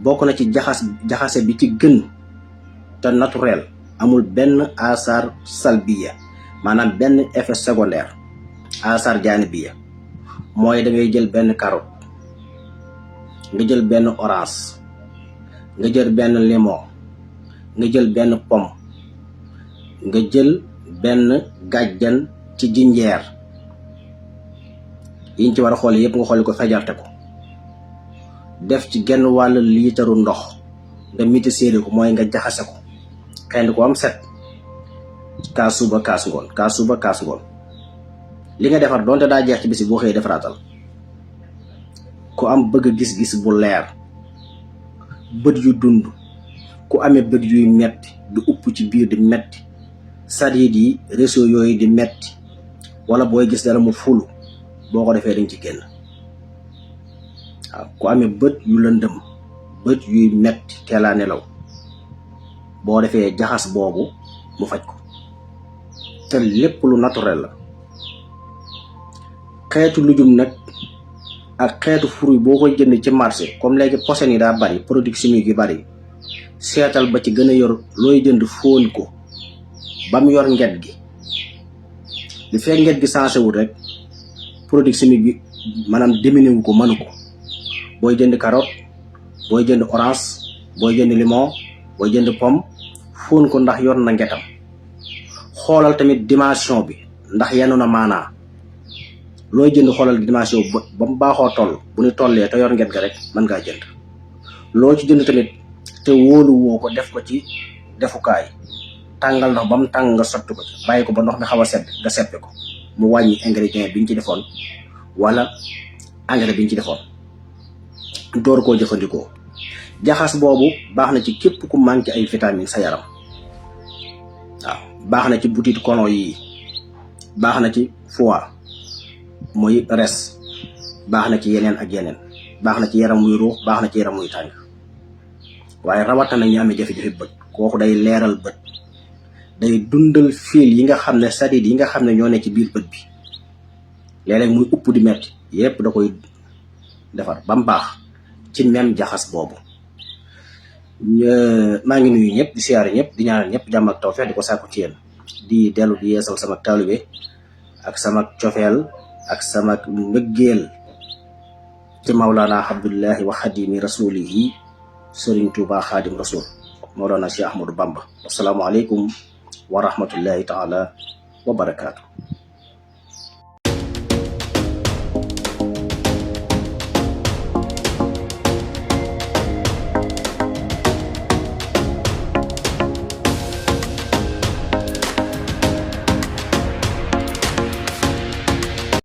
bokk na ci jaxase bi ci gën te naturel, amul benn asar salbiya maanaam benn effet secondaire asar janibiya. mooy da ngay jël benn carotte, nga jël benn orange, nga jël benn limon, nga jël benn pomme, nga jël benn gàjjan ci jinjeer yiñ ci war a xool yépp nga xooli ko fejarte ko, def ci genn wàll liitaru ndox nga miti séeri ko, mooy nga jaxase ko xendi ko am set, kaas suba kaas ngoon, kaas suba kaas ngoon. li nga defar donte daa jeex ci bisi boo xëyee defaraatal. ku am bëgg gis-gis bu leer, bët yu dund, ku amee bët yuy metti di upp ci biir di metti, sadiid yi réseau yooyu di metti, wala booy gis dara mu fulu, boo ko defee dañ ci génn. waaw ku amee bët yu lëndëm, bët yuy metti teelaa nelaw, boo defee jaxas boobu mu faj ko. te lépp lu naturel la. xeetu lujum nag ak xeetu fruit boo koy jënd ci marché, comme léegi posen yi daa bari, produits chimiques yi bari, seetal ba ci gën a yor looy jënd fóon ko ba mu yor nget gi. li fekk nget gi changé wul rek produits chimiques bi maanaam diminué wu ko, mënu ko. booy jënd carotte, booy jënd orange, booy jënd limon, booy jënd pomme, fóon ko ndax yor na ngetam. xoolal tamit dimension bi ndax yenu na maanaa. looy jënd xoolal dimension ba mu baaxoo toll, bu ñu tollee te yor nget ga rek mën ngaa jënd. loo ci jënd tamit te wóolu woo ko, def ko ci defukaay, tàngal ndox ba mu tàng nga sotti ko ci, bàyyi ko ba ndox mi xaw a sedd nga seppe ko, mu wàññi ingrédient bi ñu ci defoon wala engrais bi ñu ci defoon, door koo jëfandikoo. jaxas boobu baax na ci képp ku manqué ay vitamines sa yaram. waaw baax na ci butit colon yi, baax na ci foie muy res, baax na ci yeneen ak yeneen, baax na ci yaram muy ruux, baax na ci yaram muy tàng. waaye rawatina ñu amee jafe-jafe bët, kooku day leeral bët, day dundal fiil yi nga xam ne sadiid yi nga xam ne ñoo ne ci biir bët bi, léeg-léeg muy upp di metti, yépp da koy defar ba mu baax ci même jaxas boobu. maa ngi nuyu ñëpp, di siyaare ñëpp, di ñaanal ñëpp jàmm ak tawfeex, di ko sàkku ci yéen, di dellu di yeesal sama taalibe ak sama cofeel ak sama mbëggeel ci Mawlana Abdullahi wa Xadimi Rasulihi Sëriñ Tuuba Xaadim Rasul Mawlana Cheikh Ahmadou Bamba. Assalaamu aleykum wa rahmatullahi taala wa barakaatu.